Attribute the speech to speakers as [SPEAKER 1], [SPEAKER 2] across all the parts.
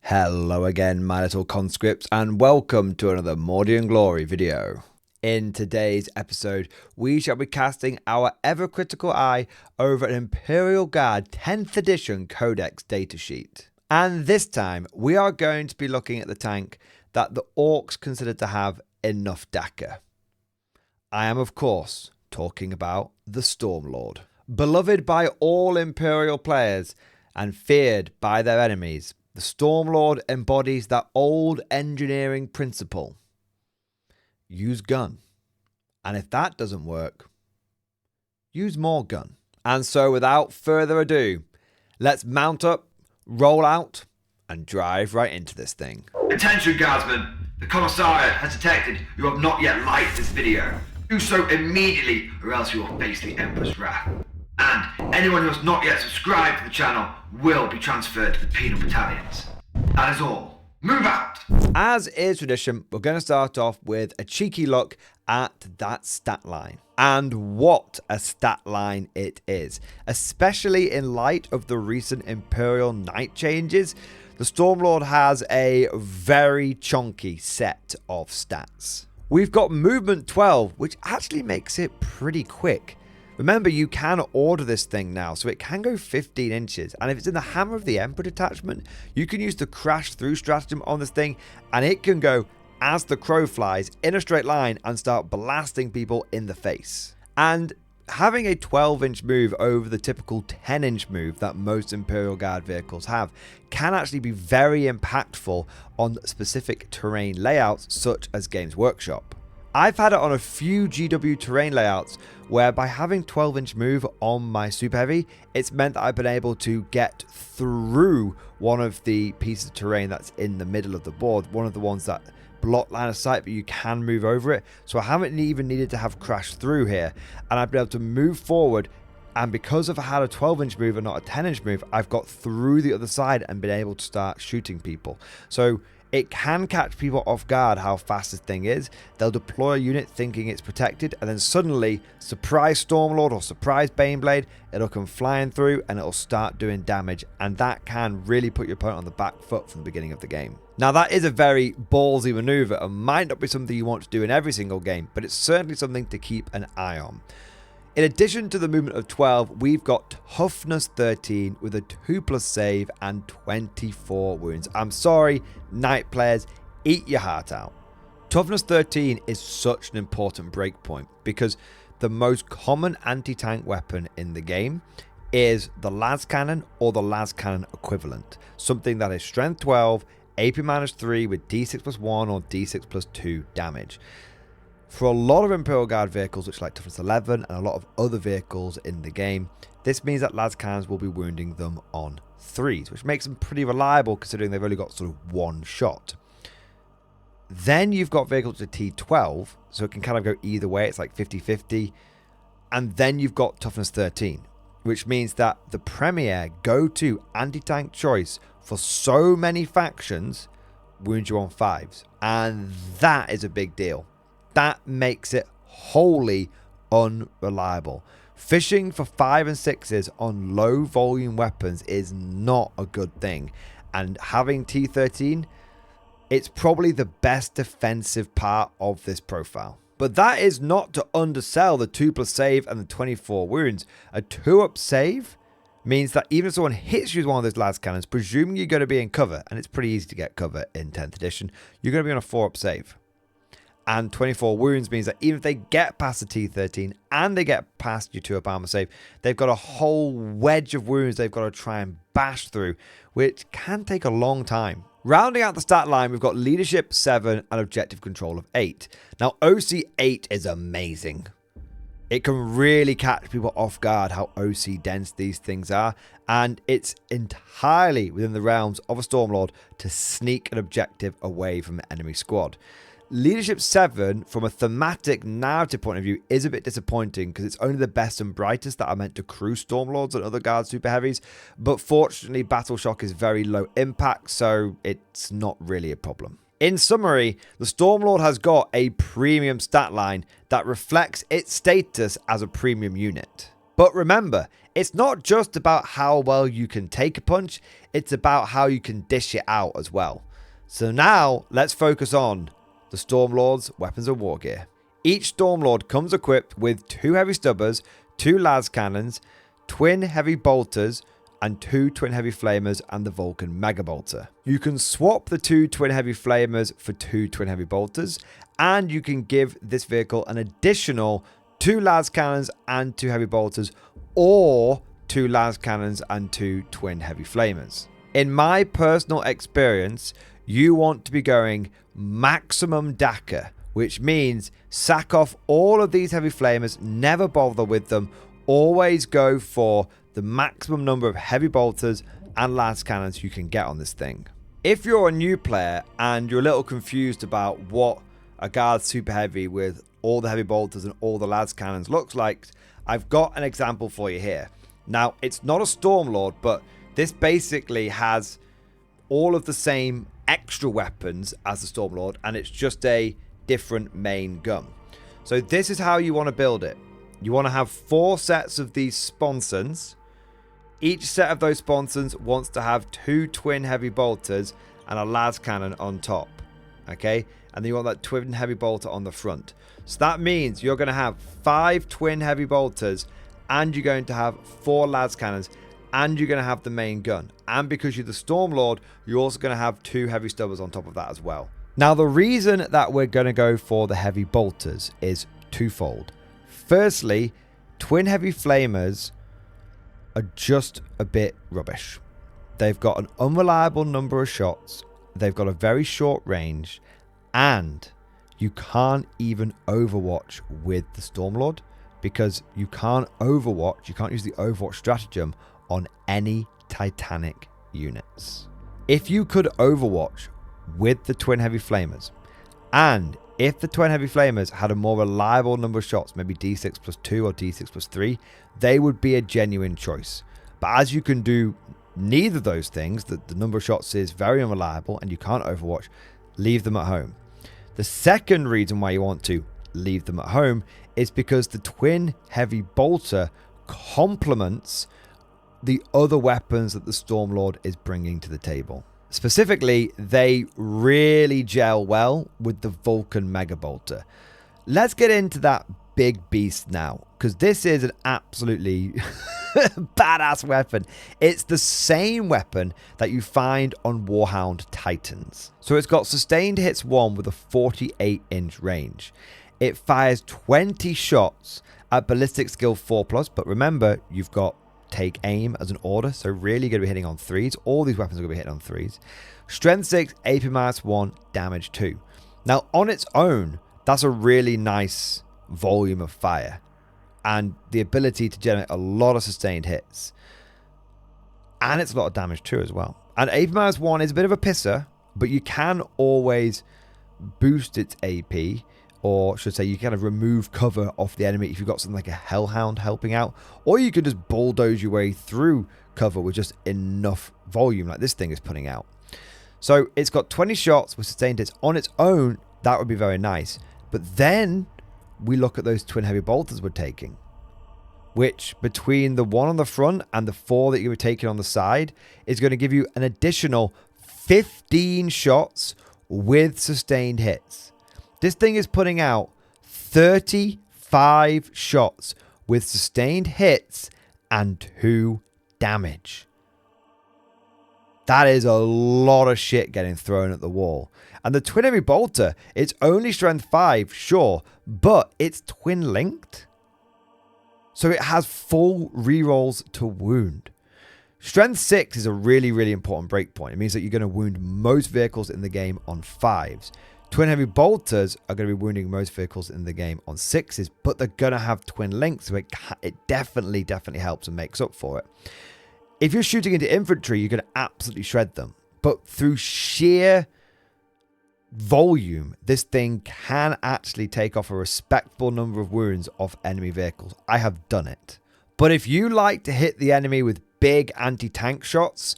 [SPEAKER 1] Hello again, my little conscripts, and welcome to another Mordian Glory video. In today's episode, we shall be casting our ever-critical eye over an Imperial Guard 10th edition Codex datasheet. And this time, we are going to be looking at the tank that the Orcs consider to have enough Dakka. I am, of course, talking about the Stormlord. Beloved by all Imperial players and feared by their enemies, the Stormlord embodies that old engineering principle. Use gun. And if that doesn't work, use more gun. And so without further ado, let's mount up, roll out, and drive right into this thing.
[SPEAKER 2] Attention Guardsmen, the Commissariat has detected you have not yet liked this video. Do so immediately or else you will face the Emperor's wrath. And anyone who has not yet subscribed to the channel will be transferred to the penal battalions. That is all. Move out!
[SPEAKER 1] As is tradition, we're going to start off with a cheeky look at that stat line. And what a stat line it is. Especially in light of the recent Imperial Knight changes, the Stormlord has a very chunky set of stats. We've got movement 12, which actually makes it pretty quick. Remember, you can order this thing now, so it can go 15 inches. And if it's in the Hammer of the Emperor detachment, you can use the crash through stratagem on this thing, and it can go as the crow flies in a straight line and start blasting people in the face. And having a 12-inch move over the typical 10-inch move that most Imperial Guard vehicles have can actually be very impactful on specific terrain layouts such as Games Workshop. I've had it on a few GW terrain layouts where by having 12-inch move on my Superheavy, it's meant that I've been able to get through one of the pieces of terrain that's in the middle of the board, one of the ones that block line of sight, but you can move over it. So I haven't even needed to have crash through here, and I've been able to move forward. And because I've had a 12-inch move and not a 10-inch move, I've got through the other side and been able to start shooting people. So it can catch people off guard how fast this thing is. They'll deploy a unit thinking it's protected, and then suddenly, surprise Stormlord or surprise Baneblade, it'll come flying through and it'll start doing damage, and that can really put your opponent on the back foot from the beginning of the game. Now, that is a very ballsy maneuver and might not be something you want to do in every single game, but it's certainly something to keep an eye on. In addition to the movement of 12, we've got toughness 13 with a 2+ save and 24 wounds. I'm sorry, Knight players, eat your heart out. Toughness 13 is such an important breakpoint because the most common anti-tank weapon in the game is the las cannon or the las cannon equivalent. Something that is strength 12, AP -3 with D6+1 or D6+2 damage. For a lot of Imperial Guard vehicles, which are like toughness 11 and a lot of other vehicles in the game, this means that las cannons will be wounding them on 3s, which makes them pretty reliable considering they've only got sort of one shot. Then you've got vehicles with T12, so it can kind of go either way. It's like 50-50. And then you've got toughness 13, which means that the premier go-to anti-tank choice for so many factions wounds you on 5s. And that is a big deal. That makes it wholly unreliable. Fishing for 5 and 6s on low volume weapons is not a good thing. And having T13, it's probably the best defensive part of this profile. But that is not to undersell the 2+ save and the 24 wounds. A 2-up save means that even if someone hits you with one of those las cannons, presuming you're going to be in cover, and it's pretty easy to get cover in 10th edition, you're going to be on a 4-up save. And 24 wounds means that even if they get past the T13 and they get past your 2-up armor save, they've got a whole wedge of wounds they've got to try and bash through, which can take a long time. Rounding out the stat line, we've got leadership 7 and objective control of 8. Now, OC 8 is amazing. It can really catch people off guard how OC dense these things are, and it's entirely within the realms of a Stormlord to sneak an objective away from an enemy squad. Leadership 7, from a thematic narrative point of view, is a bit disappointing because it's only the best and brightest that are meant to crew Stormlords and other Guard Super Heavies, but fortunately Battle Shock is very low impact, so it's not really a problem. In summary, the Stormlord has got a premium stat line that reflects its status as a premium unit. But remember, it's not just about how well you can take a punch, it's about how you can dish it out as well. So now, let's focus on the Stormlord's weapons and war gear. Each Stormlord comes equipped with 2 heavy stubbers, 2 las cannons, twin heavy bolters, and 2 twin heavy flamers and the Vulcan mega bolter. You can swap the 2 twin heavy flamers for 2 twin heavy bolters, and you can give this vehicle an additional 2 las cannons and 2 heavy bolters, or 2 las cannons and 2 twin heavy flamers. In my personal experience, you want to be going maximum Dakka, which means sack off all of these heavy flamers, never bother with them, always go for the maximum number of heavy bolters and las cannons you can get on this thing. If you're a new player and you're a little confused about what a guard super heavy with all the heavy bolters and all the las cannons looks like, I've got an example for you here. Now, it's not a Stormlord, but this basically has all of the same extra weapons as the Stormlord, and it's just a different main gun. So this is how you want to build it. You want to have 4 sets of these sponsons. Each set of those sponsons wants to have 2 twin heavy bolters and a las cannon on top. Okay? And then you want that twin heavy bolter on the front. So that means you're going to have 5 twin heavy bolters, and you're going to have 4 las cannons, and you're going to have the main gun. And because you're the Stormlord, you're also going to have 2 heavy stubbers on top of that as well. Now, the reason that we're going to go for the heavy bolters is twofold. Firstly, twin heavy flamers are just a bit rubbish. They've got an unreliable number of shots, they've got a very short range, and you can't even overwatch with the Stormlord, because you can't overwatch, you can't use the overwatch stratagem on any Titanic units. If you could overwatch with the twin heavy flamers, and if the twin heavy flamers had a more reliable number of shots, maybe d6 plus 2 or d6 plus 3, they would be a genuine choice. But as you can do neither of those things, the number of shots is very unreliable and you can't overwatch, leave them at home. The second reason why you want to leave them at home is because the twin heavy bolter complements the other weapons that the Stormlord is bringing to the table. Specifically, they really gel well with the Vulcan Mega Bolter. Let's get into that big beast now, because this is an absolutely badass weapon. It's the same weapon that you find on Warhound Titans. So it's got sustained hits 1 with a 48-inch range. It fires 20 shots at ballistic skill 4+, but remember, you've got take aim as an order, so really going to be hitting on 3s. All these weapons are going to be hitting on 3s. Strength 6, AP -1, damage 2. Now, on its own, that's a really nice volume of fire and the ability to generate a lot of sustained hits. And it's a lot of damage too as well. And AP -1 is a bit of a pisser, but you can always boost its AP, or should say you kind of remove cover off the enemy if you've got something like a Hellhound helping out, or you could just bulldoze your way through cover with just enough volume like this thing is putting out. So it's got 20 shots with sustained hits on its own. That would be very nice. But then we look at those twin heavy bolters we're taking, which between the 1 on the front and the 4 that you were taking on the side is going to give you an additional 15 shots with sustained hits. This thing is putting out 35 shots with sustained hits and 2 damage. That is a lot of shit getting thrown at the wall. And the twin heavy bolter, it's only strength 5, sure, but it's twin linked. So it has full rerolls to wound. Strength 6 is a really, really important breakpoint. It means that you're going to wound most vehicles in the game on 5s. Twin heavy bolters are going to be wounding most vehicles in the game on 6s, but they're going to have twin links, so it definitely helps and makes up for it. If you're shooting into infantry, you're going to absolutely shred them. But through sheer volume, this thing can actually take off a respectable number of wounds off enemy vehicles. I have done it. But if you like to hit the enemy with big anti-tank shots,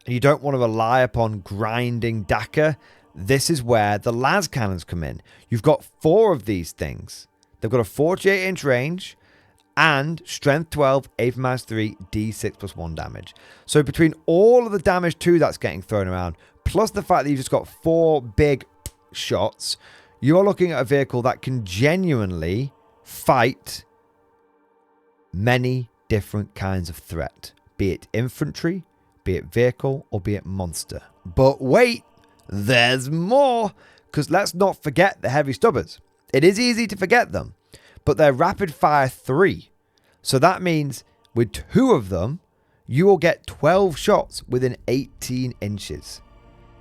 [SPEAKER 1] and you don't want to rely upon grinding Dakka, this is where the las cannons come in. You've got 4 of these things. They've got a 48-inch range, and strength 12, AP -3, D6 plus 1 damage. So between all of the damage 2 that's getting thrown around, plus the fact that you've just got 4 big shots, you're looking at a vehicle that can genuinely fight many different kinds of threat, be it infantry, be it vehicle, or be it monster. But wait, there's more, because let's not forget the heavy stubbers. It is easy to forget them, but they're rapid fire 3. So that means with 2 of them, you will get 12 shots within 18 inches.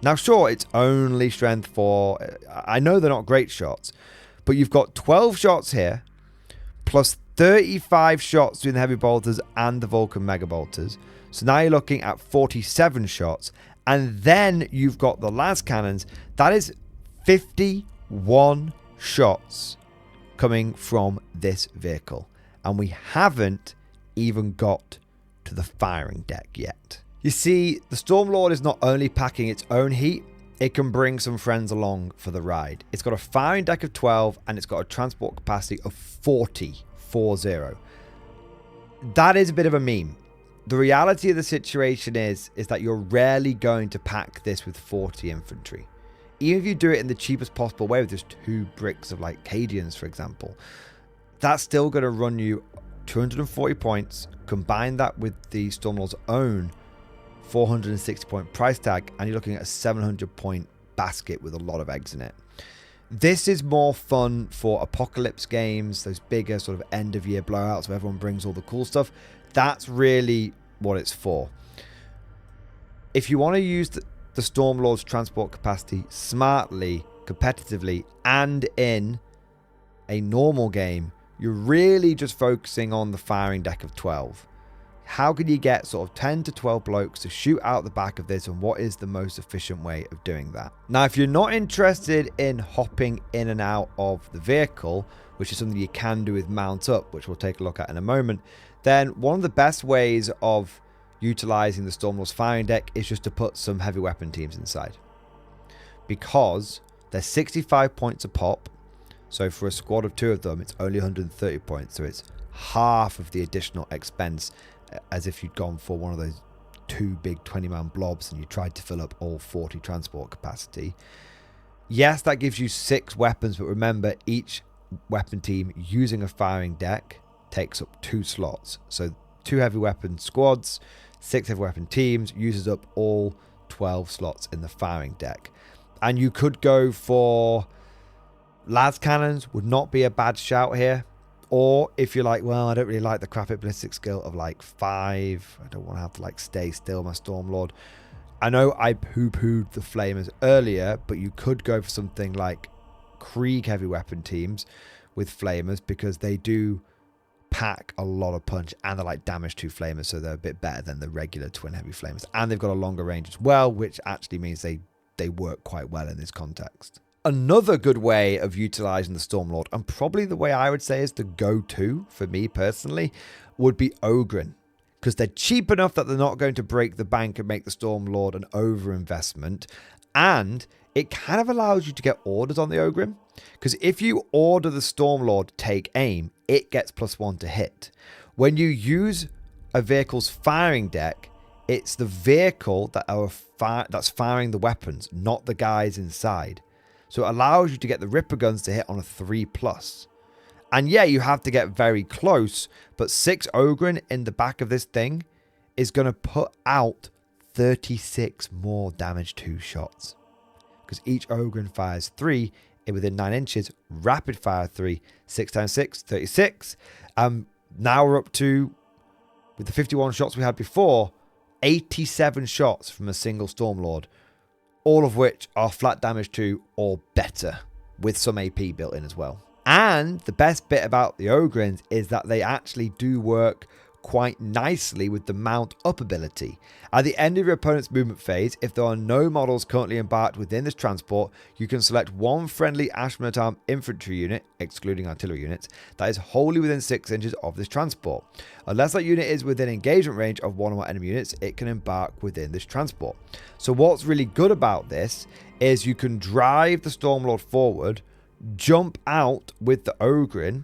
[SPEAKER 1] Now, sure, it's only strength 4. I know they're not great shots, but you've got 12 shots here, plus 35 shots between the heavy bolters and the Vulcan mega bolters. So now you're looking at 47 shots. And then you've got the las cannons. That is 51 shots coming from this vehicle. And we haven't even got to the firing deck yet. You see, the Stormlord is not only packing its own heat, it can bring some friends along for the ride. It's got a firing deck of 12 and it's got a transport capacity of 40. That is a bit of a meme. The reality of the situation is that you're rarely going to pack this with 40 infantry. Even if you do it in the cheapest possible way with just 2 bricks of like Cadians, for example, that's still going to run you 240 points. Combine that with the Stormlord's own 460 point price tag, and you're looking at a 700 point basket with a lot of eggs in it. This is more fun for apocalypse games, those bigger sort of end of year blowouts where everyone brings all the cool stuff. That's really what it's for. If you want to use the Stormlord's transport capacity smartly, competitively, and in a normal game, you're really just focusing on the firing deck of 12. How can you get sort of 10 to 12 blokes to shoot out the back of this, and what is the most efficient way of doing that? Now, if you're not interested in hopping in and out of the vehicle, which is something you can do with mount up, which we'll take a look at in a moment, then one of the best ways of utilizing the Stormlord's firing deck is just to put some heavy weapon teams inside. Because they're 65 points a pop, so for a squad of 2 of them, it's only 130 points, so it's half of the additional expense as if you'd gone for one of those 2 big 20-man blobs and you tried to fill up all 40 transport capacity. Yes, that gives you 6 weapons, but remember, each weapon team using a firing deck takes up 2 slots. So 2 heavy weapon squads, 6 heavy weapon teams, uses up all 12 slots in the firing deck. And you could go for las cannons, would not be a bad shout here. Or if you're like, well, I don't really like the crappy ballistic skill of like 5. I don't want to have to like stay still, my Stormlord. I know I poo-pooed the flamers earlier, but you could go for something like Krieg heavy weapon teams with flamers, because they do pack a lot of punch and they're like damage 2 flamers, so they're a bit better than the regular twin heavy flamers. And they've got a longer range as well, which actually means they work quite well in this context. Another good way of utilizing the Stormlord, and probably the way I would say is the go-to for me personally, would be Ogryn. Because they're cheap enough that they're not going to break the bank and make the Stormlord an over-investment. And it kind of allows you to get orders on the Ogryn. Because if you order the Stormlord take aim, it gets +1 to hit. When you use a vehicle's firing deck, it's the vehicle that's firing the weapons, not the guys inside. So it allows you to get the Ripper guns to hit on a 3+. And yeah, you have to get very close, but 6 Ogryn in the back of this thing is going to put out 36 more damage 2 shots. Because each Ogryn fires 3 within 9 inches, rapid fire 3, 6 times 6, 36. Now we're up to, with the 51 shots we had before, 87 shots from a single Stormlord. All of which are flat damage 2 or better, with some AP built in as well. And the best bit about the Ogryns is that they actually do work quite nicely with the mount up ability. At the end of your opponent's movement phase, if there are no models currently embarked within this transport, you can select one friendly Astra Militarum infantry unit, excluding artillery units, that is wholly within 6 inches of this transport. Unless that unit is within engagement range of one or more enemy units, it can embark within this transport. So what's really good about this is you can drive the Stormlord forward, jump out with the Ogryn,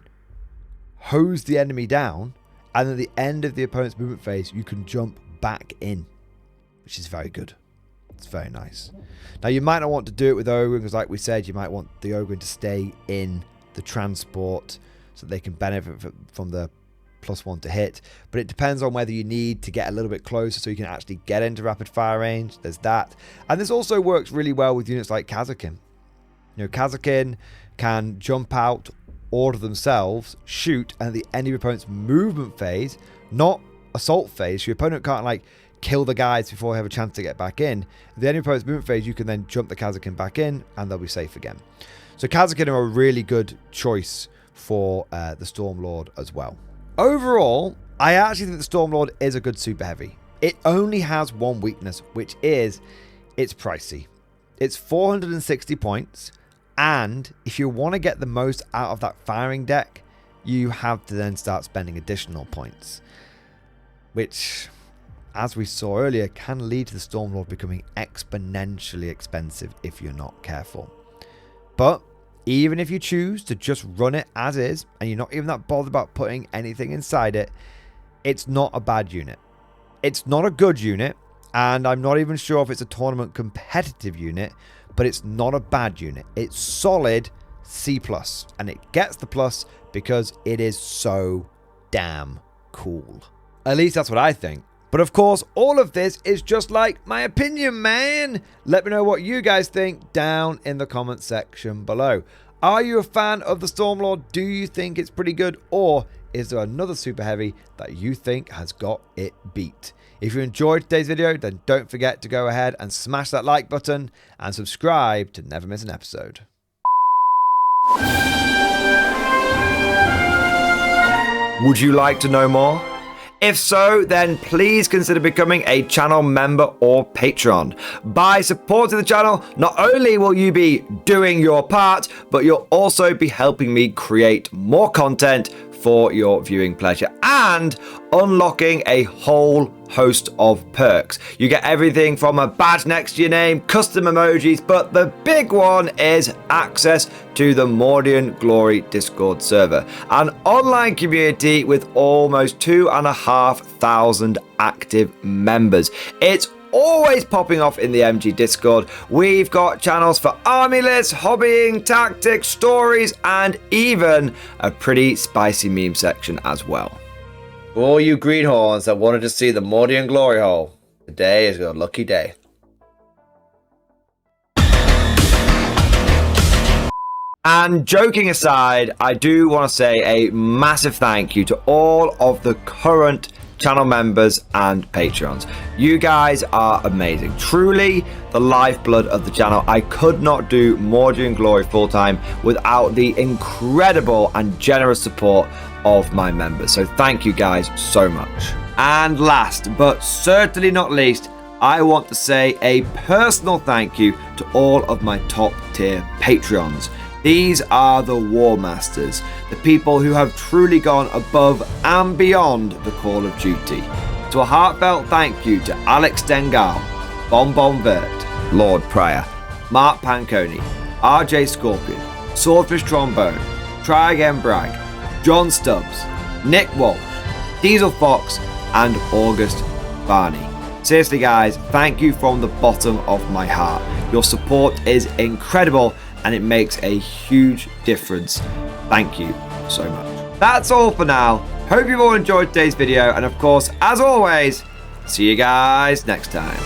[SPEAKER 1] hose the enemy down, and at the end of the opponent's movement phase, you can jump back in, which is very good. It's very nice. Now, you might not want to do it with Ogre, because like we said, you might want the Ogre to stay in the transport so they can benefit from the +1 to hit. But it depends on whether you need to get a little bit closer so you can actually get into rapid fire range. There's that. And this also works really well with units like Kazakin. You know, Kazakin can jump out, order themselves, shoot, and at the end of your opponent's movement phase, not assault phase, your opponent can't like kill the guys before they have a chance to get back in. At the end of your opponent's movement phase, you can then jump the Kazakin back in and they'll be safe again. So Kazakin are a really good choice for the Stormlord as well. Overall, I actually think the Stormlord is a good super heavy. It only has one weakness, which is it's pricey. It's 460 points, and if you want to get the most out of that firing deck, you have to then start spending additional points, which, as we saw earlier, can lead to the Stormlord becoming exponentially expensive if you're not careful. But even if you choose to just run it as is, and you're not even that bothered about putting anything inside it, it's not a bad unit. It's not a good unit, and I'm not even sure if it's a tournament competitive unit, but it's not a bad unit. It's solid C+, and it gets the plus because it is so damn cool. At least that's what I think. But of course, all of this is just like my opinion, man. Let me know what you guys think down in the comment section below. Are you a fan of the Stormlord? Do you think it's pretty good? Or is there another super heavy that you think has got it beat? If you enjoyed today's video, then don't forget to go ahead and smash that like button and subscribe to never miss an episode. Would you like to know more? If so, then please consider becoming a channel member or patron. By supporting the channel, not only will you be doing your part, but you'll also be helping me create more content for your viewing pleasure and unlocking a whole host of perks. You get everything from a badge next to your name, custom emojis, but the big one is access to the Mordian Glory Discord server, an online community with almost 2,500 active members. It's always popping off in the MG Discord. We've got channels for army lists, hobbying, tactics, stories, and even a pretty spicy meme section as well. For all you greenhorns that wanted to see the Mordian glory hole, today is your lucky day. And joking aside, I do want to say a massive thank you to all of the current channel members and patrons. You guys are amazing. Truly the lifeblood of the channel. I could not do Mordian Glory full time without the incredible and generous support of my members. So thank you guys so much. And last but certainly not least, I want to say a personal thank you to all of my top tier Patreons. These are the War Masters, the people who have truly gone above and beyond the call of duty. So a heartfelt thank you to Alex Dengal, Bon Vert, Lord Pryor, Mark Panconi, RJ Scorpion, Swordfish Trombone, Try Again Bragg, John Stubbs, Nick Walsh, Diesel Fox, and August Barney. Seriously guys, thank you from the bottom of my heart. Your support is incredible and it makes a huge difference. Thank you so much. That's all for now. Hope you've all enjoyed today's video, and of course, as always, see you guys next time.